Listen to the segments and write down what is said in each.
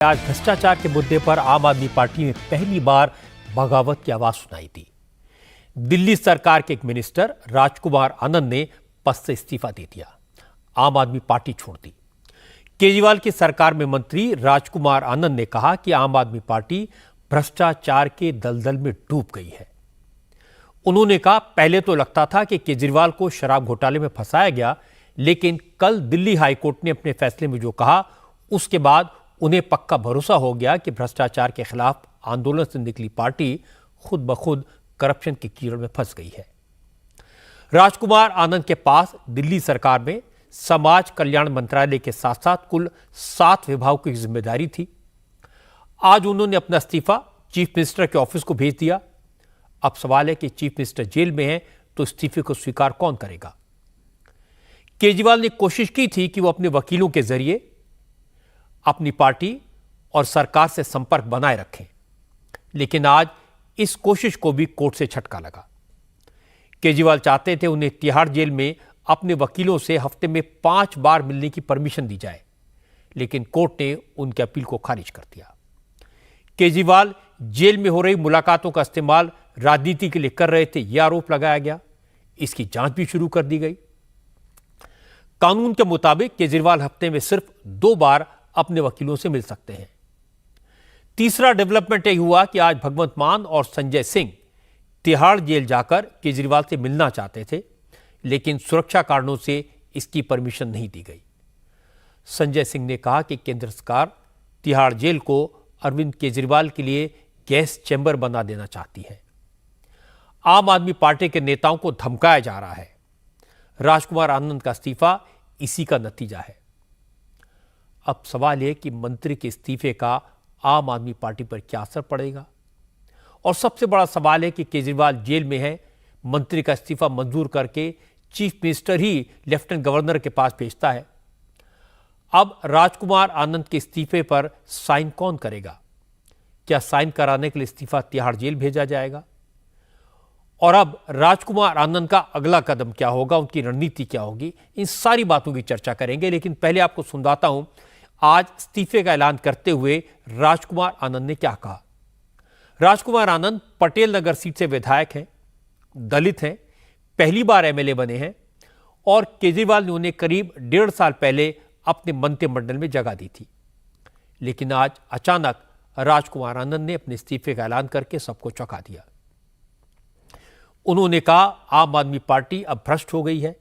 आज भ्रष्टाचार के मुद्दे पर आम आदमी पार्टी ने पहली बार बगावत की आवाज सुनाई थी। दिल्ली सरकार के एक मिनिस्टर राजकुमार आनंद ने पद से इस्तीफा दे दिया, आम आदमी पार्टी छोड़ दी। केजरीवाल की सरकार में मंत्री राजकुमार आनंद ने कहा कि आम आदमी पार्टी भ्रष्टाचार के दलदल में डूब गई है। उन्होंने कहा, पहले तो लगता था कि केजरीवाल को शराब घोटाले में फंसाया गया, लेकिन कल दिल्ली हाईकोर्ट ने अपने फैसले में जो कहा, उसके बाद उन्हें पक्का भरोसा हो गया कि भ्रष्टाचार के खिलाफ आंदोलन से निकली पार्टी खुद ब खुद करप्शन के कीड़े में फंस गई है। राजकुमार आनंद के पास दिल्ली सरकार में समाज कल्याण मंत्रालय के साथ साथ कुल 7 विभागों की जिम्मेदारी थी। आज उन्होंने अपना इस्तीफा चीफ मिनिस्टर के ऑफिस को भेज दिया। अब सवाल है कि चीफ मिनिस्टर जेल में है, तो इस्तीफे को स्वीकार कौन करेगा? केजरीवाल ने कोशिश की थी कि वो अपने वकीलों के जरिए अपनी पार्टी और सरकार से संपर्क बनाए रखें, लेकिन आज इस कोशिश को भी कोर्ट से झटका लगा। केजरीवाल चाहते थे उन्हें तिहाड़ जेल में अपने वकीलों से हफ्ते में 5 बार मिलने की परमिशन दी जाए, लेकिन कोर्ट ने उनकी अपील को खारिज कर दिया। केजरीवाल जेल में हो रही मुलाकातों का इस्तेमाल राजनीति के लिए कर रहे थे, यह आरोप लगाया गया। इसकी जांच भी शुरू कर दी गई। कानून के मुताबिक केजरीवाल हफ्ते में सिर्फ 2 बार अपने वकीलों से मिल सकते हैं। तीसरा डेवलपमेंट यह हुआ कि आज भगवंत मान और संजय सिंह तिहाड़ जेल जाकर केजरीवाल से मिलना चाहते थे, लेकिन सुरक्षा कारणों से इसकी परमिशन नहीं दी गई। संजय सिंह ने कहा कि केंद्र सरकार तिहाड़ जेल को अरविंद केजरीवाल के लिए गैस चैम्बर बना देना चाहती है। आम आदमी पार्टी के नेताओं को धमकाया जा रहा है। राजकुमार आनंद का इस्तीफा इसी का नतीजा है। अब सवाल यह कि मंत्री के इस्तीफे का आम आदमी पार्टी पर क्या असर पड़ेगा, और सबसे बड़ा सवाल है कि केजरीवाल जेल में है, मंत्री का इस्तीफा मंजूर करके चीफ मिनिस्टर ही लेफ्टिनेंट गवर्नर के पास भेजता है। अब राजकुमार आनंद के इस्तीफे पर साइन कौन करेगा? क्या साइन कराने के लिए इस्तीफा तिहाड़ जेल भेजा जाएगा? और अब राजकुमार आनंद का अगला कदम क्या होगा, उनकी रणनीति क्या होगी, इन सारी बातों की चर्चा करेंगे। लेकिन पहले आपको सुनाता हूं आज इस्तीफे का ऐलान करते हुए राजकुमार आनंद ने क्या कहा। राजकुमार आनंद पटेल नगर सीट से विधायक हैं, दलित हैं, पहली बार एमएलए बने हैं और केजरीवाल ने उन्हें करीब 1.5 साल पहले अपने मंत्रिमंडल में जगह दी थी। लेकिन आज अचानक राजकुमार आनंद ने अपने इस्तीफे का ऐलान करके सबको चौंका दिया। उन्होंने कहा, आम आदमी पार्टी अब भ्रष्ट हो गई है,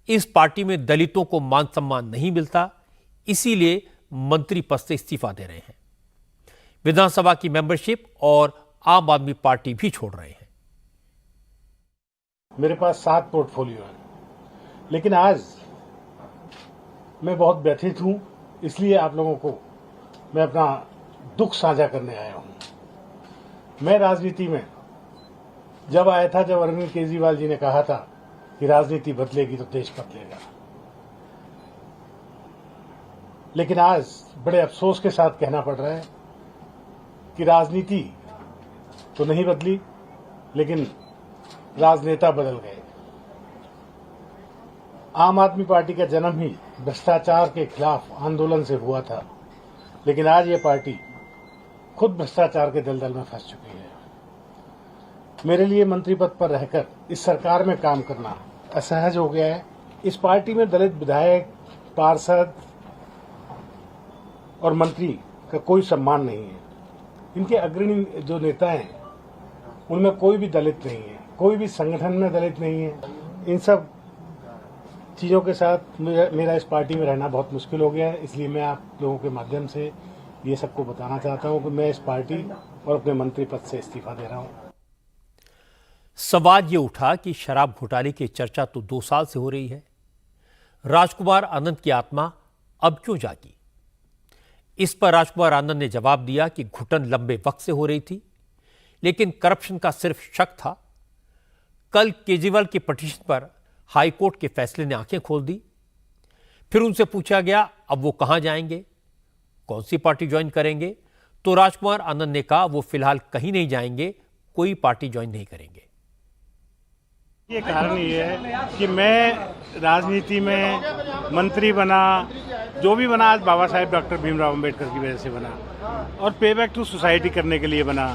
इस पार्टी में दलितों को मान सम्मान नहीं मिलता, इसीलिए मंत्री पद से इस्तीफा दे रहे हैं। विधानसभा की मेंबरशिप और आम आदमी पार्टी भी छोड़ रहे हैं। मेरे पास 7 पोर्टफोलियो है, लेकिन आज मैं बहुत व्यथित हूं, इसलिए आप लोगों को मैं अपना दुख साझा करने आया हूं। मैं राजनीति में जब आया था, जब अरविंद केजरीवाल जी ने कहा था कि राजनीति बदलेगी तो देश बदलेगा, लेकिन आज बड़े अफसोस के साथ कहना पड़ रहा है कि राजनीति तो नहीं बदली, लेकिन राजनेता बदल गए। आम आदमी पार्टी का जन्म ही भ्रष्टाचार के खिलाफ आंदोलन से हुआ था, लेकिन आज ये पार्टी खुद भ्रष्टाचार के दलदल में फंस चुकी है। मेरे लिए मंत्री पद पर रहकर इस सरकार में काम करना असहज हो गया है। इस पार्टी में दलित विधायक, पार्षद और मंत्री का कोई सम्मान नहीं है। इनके अग्रणी जो नेता हैं, उनमें कोई भी दलित नहीं है, कोई भी संगठन में दलित नहीं है। इन सब चीज़ों के साथ मेरा इस पार्टी में रहना बहुत मुश्किल हो गया है। इसलिए मैं आप लोगों के माध्यम से ये सबको बताना चाहता हूं कि मैं इस पार्टी और अपने मंत्री पद से इस्तीफा दे रहा हूं। सवाल ये उठा कि शराब घोटाले की चर्चा तो 2 साल से हो रही है, राजकुमार आनंद की आत्मा अब क्यों जागी? इस पर राजकुमार आनंद ने जवाब दिया कि घुटन लंबे वक्त से हो रही थी, लेकिन करप्शन का सिर्फ शक था। कल केजरीवाल की पिटीशन पर हाईकोर्ट के फैसले ने आंखें खोल दी। फिर उनसे पूछा गया अब वो कहां जाएंगे, कौन सी पार्टी ज्वाइन करेंगे, तो राजकुमार आनंद ने कहा वो फिलहाल कहीं नहीं जाएंगे, कोई पार्टी ज्वाइन नहीं करेंगे। ये कारण ये है कि मैं राजनीति में मंत्री बना, जो भी बना आज बाबा साहेब डॉक्टर भीमराव अंबेडकर की वजह से बना, और पे बैक टू सोसाइटी करने के लिए बना।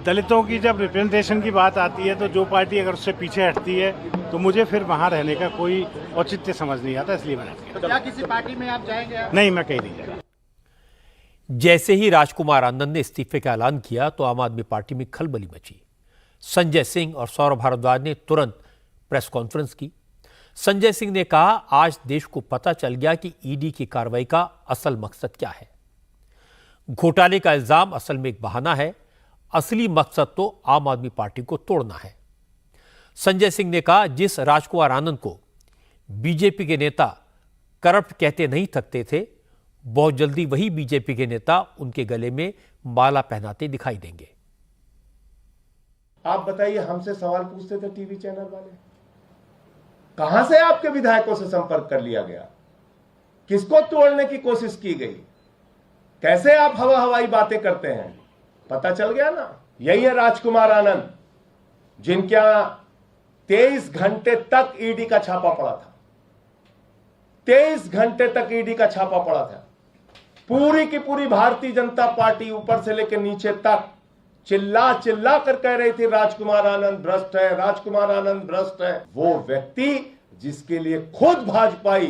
दलितों की जब रिप्रेजेंटेशन की बात आती है तो जो पार्टी अगर उससे पीछे हटती है तो मुझे फिर वहाँ रहने का कोई औचित्य समझ नहीं आता, इसलिए मैंने किया। तो क्या किसी पार्टी में आप जाएंगे? नहीं, मैं कहीं नहीं जाएगा। जैसे ही राजकुमार आनंद ने इस्तीफे का ऐलान किया तो आम आदमी पार्टी में खलबली मची। संजय सिंह और सौरभ भारद्वाज ने तुरंत प्रेस कॉन्फ्रेंस की। संजय सिंह ने कहा, आज देश को पता चल गया कि ईडी की कार्रवाई का असल मकसद क्या है। घोटाले का इल्जाम असल में एक बहाना है, असली मकसद तो आम आदमी पार्टी को तोड़ना है। संजय सिंह ने कहा, जिस राजकुमार आनंद को बीजेपी के नेता करप्ट कहते नहीं थकते थे, बहुत जल्दी वही बीजेपी के नेता उनके गले में माला पहनाते दिखाई देंगे। आप बताइए, हमसे सवाल पूछते थे टीवी चैनल वाले, कहां से आपके विधायकों से संपर्क कर लिया गया, किसको तोड़ने की कोशिश की गई, कैसे आप हवाई बातें करते हैं, पता चल गया ना। यही है राजकुमार आनंद, जिनके यहां 23 घंटे तक ईडी का छापा पड़ा था। 23 घंटे तक ईडी का छापा पड़ा था। पूरी की पूरी भारतीय जनता पार्टी ऊपर से लेकर नीचे तक चिल्ला चिल्ला कर कह रही थी राजकुमार आनंद भ्रष्ट है, राजकुमार आनंद भ्रष्ट है। वो व्यक्ति जिसके लिए खुद भाजपाई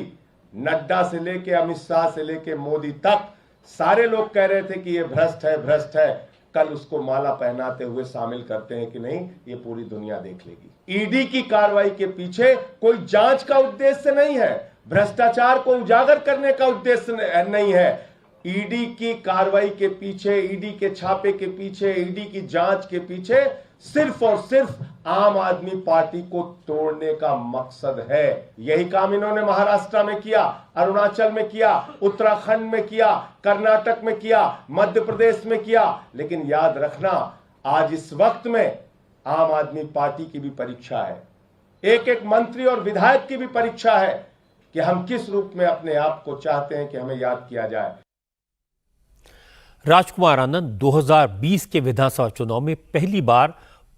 नड्डा से लेके अमित शाह से लेके मोदी तक सारे लोग कह रहे थे कि ये भ्रष्ट है, भ्रष्ट है, कल उसको माला पहनाते हुए शामिल करते हैं कि नहीं, ये पूरी दुनिया देख लेगी। ईडी की कार्रवाई के पीछे कोई जांच का उद्देश्य नहीं है, भ्रष्टाचार को उजागर करने का उद्देश्य नहीं है। ईडी की कार्रवाई के पीछे, ईडी के छापे के पीछे, ईडी की जांच के पीछे सिर्फ और सिर्फ आम आदमी पार्टी को तोड़ने का मकसद है। यही काम इन्होंने महाराष्ट्र में किया, अरुणाचल में किया, उत्तराखंड में किया, कर्नाटक में किया, मध्य प्रदेश में किया। लेकिन याद रखना, आज इस वक्त में आम आदमी पार्टी की भी परीक्षा है, एक एक मंत्री और विधायक की भी परीक्षा है कि हम किस रूप में अपने आप को चाहते हैं कि हमें याद किया जाए। राजकुमार आनंद 2020 के विधानसभा चुनाव में पहली बार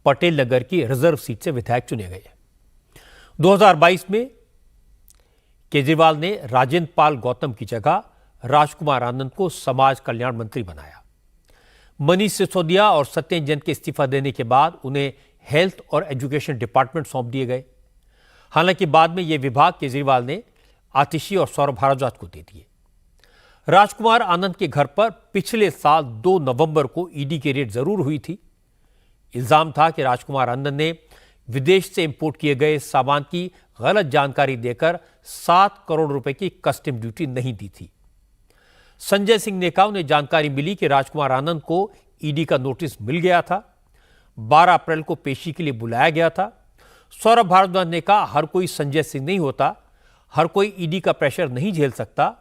पटेल नगर की रिजर्व सीट से विधायक चुने गए। 2022 में केजरीवाल ने राजेंद्र पाल गौतम की जगह राजकुमार आनंद को समाज कल्याण मंत्री बनाया। मनीष सिसोदिया और सत्येंद्र जैन के इस्तीफा देने के बाद उन्हें हेल्थ और एजुकेशन डिपार्टमेंट सौंप दिए गए। हालांकि बाद में ये विभाग केजरीवाल ने आतिशी और सौरभ भारद्वाज को दे दिए। राजकुमार आनंद के घर पर पिछले साल 2 नवंबर को ईडी की रेड जरूर हुई थी। इल्जाम था कि राजकुमार आनंद ने विदेश से इंपोर्ट किए गए सामान की गलत जानकारी देकर 7 करोड़ रुपए की कस्टम ड्यूटी नहीं दी थी। संजय सिंह ने कहा, उन्हें जानकारी मिली कि राजकुमार आनंद को ईडी का नोटिस मिल गया था, 12 अप्रैल को पेशी के लिए बुलाया गया था। सौरभ भारद्वाज ने कहा, हर कोई संजय सिंह नहीं होता, हर कोई ईडी का प्रेशर नहीं झेल सकता,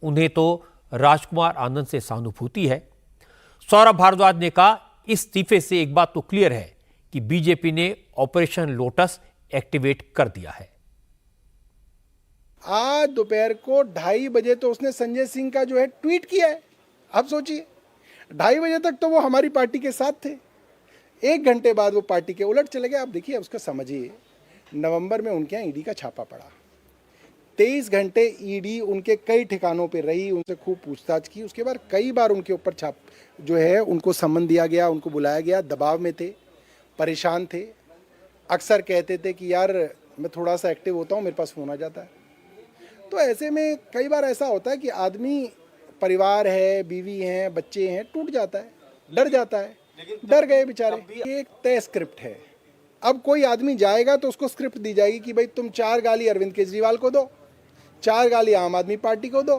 उन्हें तो राजकुमार आनंद से सहानुभूति है। सौरभ भारद्वाज ने कहा, इस इस्तीफे से एक बात तो क्लियर है कि बीजेपी ने ऑपरेशन लोटस एक्टिवेट कर दिया है। आज दोपहर को 2:30 बजे तो उसने संजय सिंह का जो है ट्वीट किया है। आप सोचिए, 2:30 बजे तक तो वो हमारी पार्टी के साथ थे, 1 घंटे बाद वो पार्टी के उलट चले गए। आप देखिए, उसका समझिए, नवंबर में उनके यहाँ ईडी का छापा पड़ा, 23 घंटे ईडी उनके कई ठिकानों पे रही, उनसे खूब पूछताछ की। उसके बाद कई बार उनके ऊपर छाप जो है उनको सम्मन दिया गया, उनको बुलाया गया। दबाव में थे, परेशान थे, अक्सर कहते थे कि यार मैं थोड़ा सा एक्टिव होता हूँ, मेरे पास फ़ोन आ जाता है। तो ऐसे में कई बार ऐसा होता है कि आदमी, परिवार है, बीवी हैं, बच्चे हैं, टूट जाता है, डर जाता है। डर गए बेचारे। ये एक तय स्क्रिप्ट है। अब कोई आदमी जाएगा तो उसको स्क्रिप्ट दी जाएगी कि भाई तुम 4 गाली अरविंद केजरीवाल को दो, 4 गाली आम आदमी पार्टी को दो,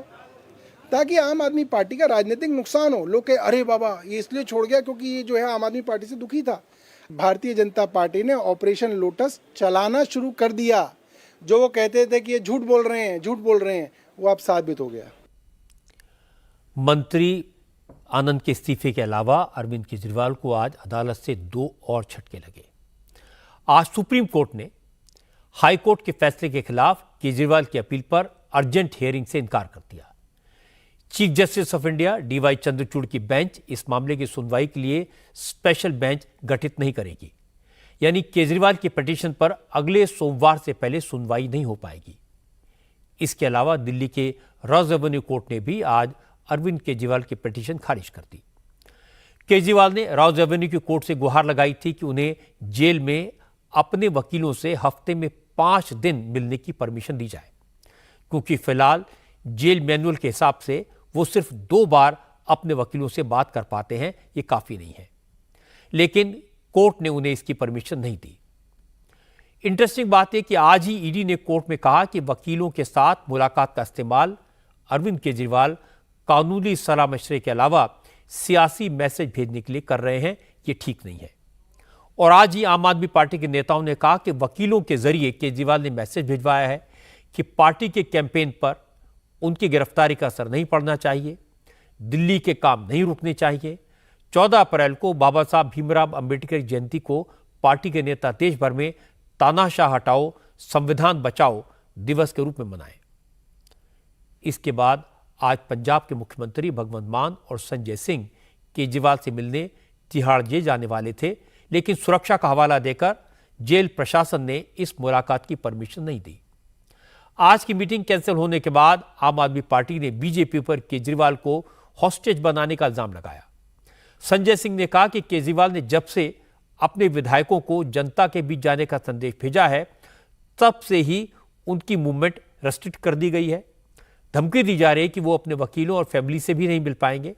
ताकि आम आदमी पार्टी का राजनीतिक नुकसान हो। लोग कहे अरे बाबा ये इसलिए छोड़ गया क्योंकि ये जो है आम आदमी पार्टी से दुखी था। भारतीय जनता पार्टी ने ऑपरेशन लोटस चलाना शुरू कर दिया। जो वो कहते थे कि ये झूठ बोल रहे हैं, झूठ बोल रहे हैं, वो अब साबित हो गया। मंत्री आनंद के इस्तीफे के अलावा अरविंद केजरीवाल को आज अदालत से 2 और झटके लगे। आज सुप्रीम कोर्ट ने हाई कोर्ट के फैसले के खिलाफ केजरीवाल की अपील पर अर्जेंट हियरिंग से इनकार कर दिया। Chief justice of India DY Chandrachud की बेंच इस मामले की सुनवाई के लिए स्पेशल बेंच गठित नहीं करेगी, यानी केजरीवाल की पिटीशन पर अगले सोमवार से पहले सुनवाई नहीं हो पाएगी। इसके अलावा दिल्ली के रॉज एवेन्यू कोर्ट ने भी आज अरविंद केजरीवाल की पिटीशन खारिज कर दी। केजरीवाल ने रॉज एवेन्यू की कोर्ट से गुहार लगाई थी कि उन्हें जेल में अपने वकीलों से हफ्ते में 5 दिन मिलने की परमिशन दी जाए, क्योंकि फिलहाल जेल मैनुअल के हिसाब से वो सिर्फ 2 बार अपने वकीलों से बात कर पाते हैं, ये काफी नहीं है। लेकिन कोर्ट ने उन्हें इसकी परमिशन नहीं दी। इंटरेस्टिंग बात है कि आज ही ईडी ने कोर्ट में कहा कि वकीलों के साथ मुलाकात का इस्तेमाल अरविंद केजरीवाल कानूनी सलाह मशवरे के अलावा सियासी मैसेज भेजने के लिए कर रहे हैं, ये ठीक नहीं है। और आज ही आम आदमी पार्टी के नेताओं ने कहा कि वकीलों के जरिए केजरीवाल ने मैसेज भिजवाया है कि पार्टी के कैंपेन पर उनकी गिरफ्तारी का असर नहीं पड़ना चाहिए, दिल्ली के काम नहीं रुकने चाहिए। 14 अप्रैल को बाबा साहब भीमराव अंबेडकर की जयंती को पार्टी के नेता देश भर में तानाशाह हटाओ संविधान बचाओ दिवस के रूप में मनाएं। इसके बाद आज पंजाब के मुख्यमंत्री भगवंत मान और संजय सिंह केजरीवाल से मिलने तिहाड़ जेल जाने वाले थे, लेकिन सुरक्षा का हवाला देकर जेल प्रशासन ने इस मुलाकात की परमिशन नहीं दी। आज की मीटिंग कैंसिल होने के बाद आम आदमी पार्टी ने बीजेपी पर केजरीवाल को हॉस्टेज बनाने का इल्जाम लगाया। संजय सिंह ने कहा कि केजरीवाल ने जब से अपने विधायकों को जनता के बीच जाने का संदेश भेजा है, तब से ही उनकी मूवमेंट रेस्ट्रिक्ट कर दी गई है। धमकी दी जा रही है कि वो अपने वकीलों और फैमिली से भी नहीं मिल पाएंगे।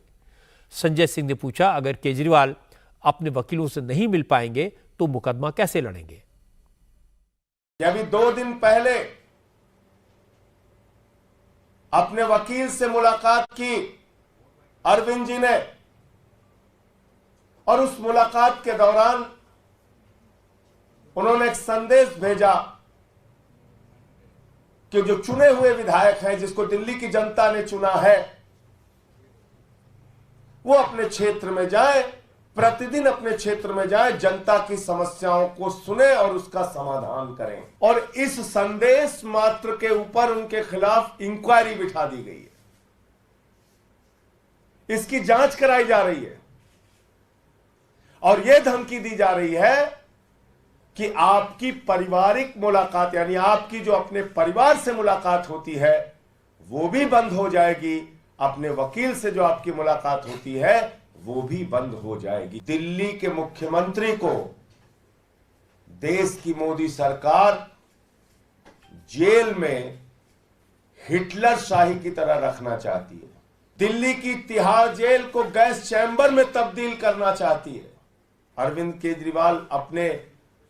संजय सिंह ने पूछा, अगर केजरीवाल अपने वकीलों से नहीं मिल पाएंगे तो मुकदमा कैसे लड़ेंगे? अभी 2 दिन पहले अपने वकील से मुलाकात की अरविंद जी ने, और उस मुलाकात के दौरान उन्होंने एक संदेश भेजा कि जो चुने हुए विधायक हैं, जिसको दिल्ली की जनता ने चुना है, वो अपने क्षेत्र में जाए, प्रतिदिन अपने क्षेत्र में जाए, जनता की समस्याओं को सुने और उसका समाधान करें। और इस संदेश मात्र के ऊपर उनके खिलाफ इंक्वायरी बिठा दी गई है, इसकी जांच कराई जा रही है और यह धमकी दी जा रही है कि आपकी पारिवारिक मुलाकात, यानी आपकी जो अपने परिवार से मुलाकात होती है वो भी बंद हो जाएगी, अपने वकील से जो आपकी मुलाकात होती है वो भी बंद हो जाएगी। दिल्ली के मुख्यमंत्री को देश की मोदी सरकार जेल में हिटलर शाही की तरह रखना चाहती है। दिल्ली की तिहाड़ जेल को गैस चैम्बर में तब्दील करना चाहती है। अरविंद केजरीवाल अपने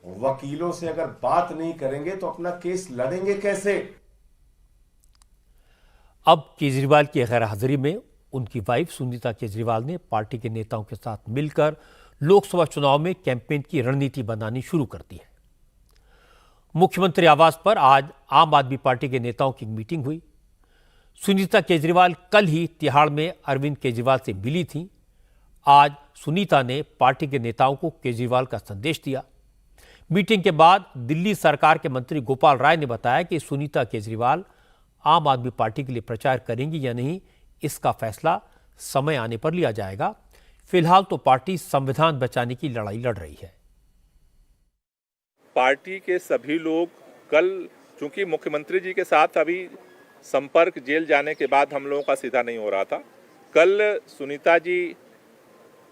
वकीलों से अगर बात नहीं करेंगे तो अपना केस लड़ेंगे कैसे? अब केजरीवाल की गैर हाजिरी में उनकी वाइफ सुनीता केजरीवाल ने पार्टी के नेताओं के साथ मिलकर लोकसभा चुनाव में कैंपेन की रणनीति बनानी शुरू कर दी है। मुख्यमंत्री आवास पर आज आम आदमी पार्टी के नेताओं की मीटिंग हुई। सुनीता केजरीवाल कल ही तिहाड़ में अरविंद केजरीवाल से मिली थीं। आज सुनीता ने पार्टी के नेताओं को केजरीवाल का संदेश दिया। मीटिंग के बाद दिल्ली सरकार के मंत्री गोपाल राय ने बताया कि सुनीता केजरीवाल आम आदमी पार्टी के लिए प्रचार करेंगी या नहीं, इसका फैसला समय आने पर लिया जाएगा। फिलहाल तो पार्टी संविधान बचाने की लड़ाई लड़ रही है। पार्टी के सभी लोग कल, चूंकि मुख्यमंत्री जी के साथ अभी संपर्क जेल जाने के बाद हम लोगों का सीधा नहीं हो रहा था, कल सुनीता जी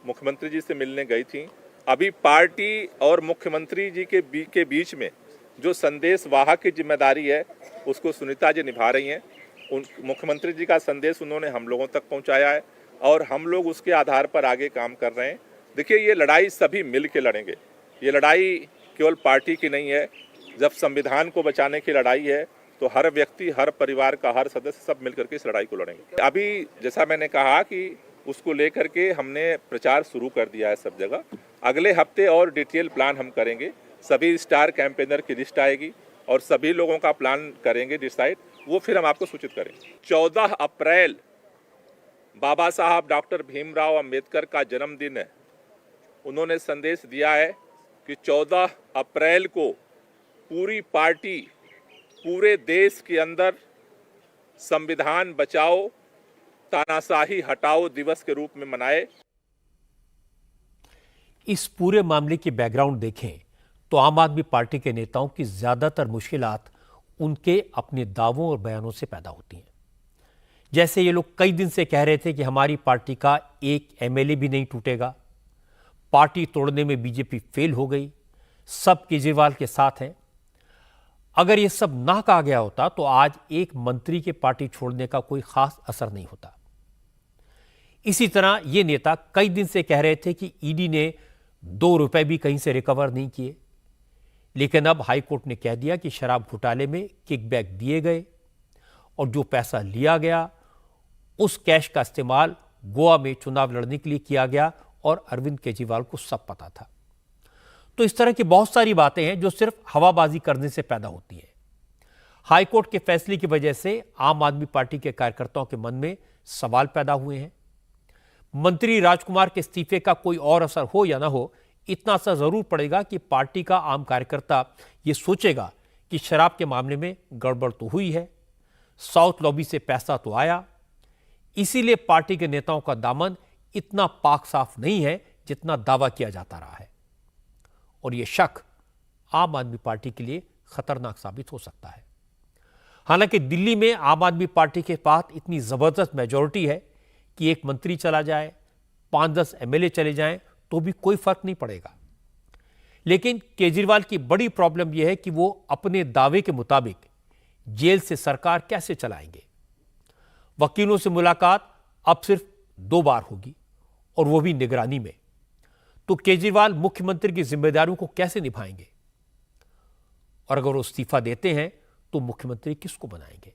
मुख्यमंत्री जी से मिलने गई थी। अभी पार्टी और मुख्यमंत्री जी के बीच में जो संदेश वाहक की जिम्मेदारी है उसको सुनीता जी निभा रही हैं। मुख्यमंत्री जी का संदेश उन्होंने हम लोगों तक पहुंचाया है और हम लोग उसके आधार पर आगे काम कर रहे हैं। देखिए, ये लड़ाई सभी मिल के लड़ेंगे। ये लड़ाई केवल पार्टी की नहीं है। जब संविधान को बचाने की लड़ाई है तो हर व्यक्ति, हर परिवार का हर सदस्य सब मिल करके इस लड़ाई को लड़ेंगे। अभी जैसा मैंने कहा कि उसको लेकर के हमने प्रचार शुरू कर दिया है सब जगह। अगले हफ्ते और डिटेल प्लान हम करेंगे। सभी स्टार कैंपेनर की लिस्ट आएगी और सभी लोगों का प्लान करेंगे डिसाइड, वो फिर हम आपको सूचित करेंगे। 14 अप्रैल बाबा साहब डॉक्टर भीमराव अंबेडकर का जन्मदिन है। उन्होंने संदेश दिया है कि 14 अप्रैल को पूरी पार्टी पूरे देश के अंदर संविधान बचाओ तानाशाही हटाओ दिवस के रूप में मनाए। इस पूरे मामले की बैकग्राउंड देखें तो आम आदमी पार्टी के नेताओं की ज्यादातर मुश्किलात उनके अपने दावों और बयानों से पैदा होती हैं। जैसे ये लोग कई दिन से कह रहे थे कि हमारी पार्टी का एक एमएलए भी नहीं टूटेगा, पार्टी तोड़ने में बीजेपी फेल हो गई, सब केजरीवाल के साथ हैं। अगर ये सब ना कहा गया होता तो आज एक मंत्री के पार्टी छोड़ने का कोई खास असर नहीं होता। इसी तरह ये नेता कई दिन से कह रहे थे कि ईडी ने 2 रुपए भी कहीं से रिकवर नहीं किए, लेकिन अब हाईकोर्ट ने कह दिया कि शराब घोटाले में किकबैक दिए गए और जो पैसा लिया गया उस कैश का इस्तेमाल गोवा में चुनाव लड़ने के लिए किया गया और अरविंद केजरीवाल को सब पता था। तो इस तरह की बहुत सारी बातें हैं जो सिर्फ हवाबाजी करने से पैदा होती हैं। हाईकोर्ट के फैसले की वजह से आम आदमी पार्टी के कार्यकर्ताओं के मन में सवाल पैदा हुए हैं। मंत्री राजकुमार के इस्तीफे का कोई और असर हो या ना हो, इतना असर जरूर पड़ेगा कि पार्टी का आम कार्यकर्ता यह सोचेगा कि शराब के मामले में गड़बड़ तो हुई है, साउथ लॉबी से पैसा तो आया, इसीलिए पार्टी के नेताओं का दामन इतना पाक साफ नहीं है जितना दावा किया जाता रहा है। और यह शक आम आदमी पार्टी के लिए खतरनाक साबित हो सकता है। हालांकि दिल्ली में आम आदमी पार्टी के पास इतनी जबरदस्त मेजॉरिटी है कि एक मंत्री चला जाए, 5-10 एमएलए चले जाएं तो भी कोई फर्क नहीं पड़ेगा। लेकिन केजरीवाल की बड़ी प्रॉब्लम यह है कि वो अपने दावे के मुताबिक जेल से सरकार कैसे चलाएंगे। वकीलों से मुलाकात अब सिर्फ 2 बार होगी और वो भी निगरानी में। तो केजरीवाल मुख्यमंत्री की जिम्मेदारियों को कैसे निभाएंगे? और अगर वो इस्तीफा देते हैं तो मुख्यमंत्री किसको बनाएंगे?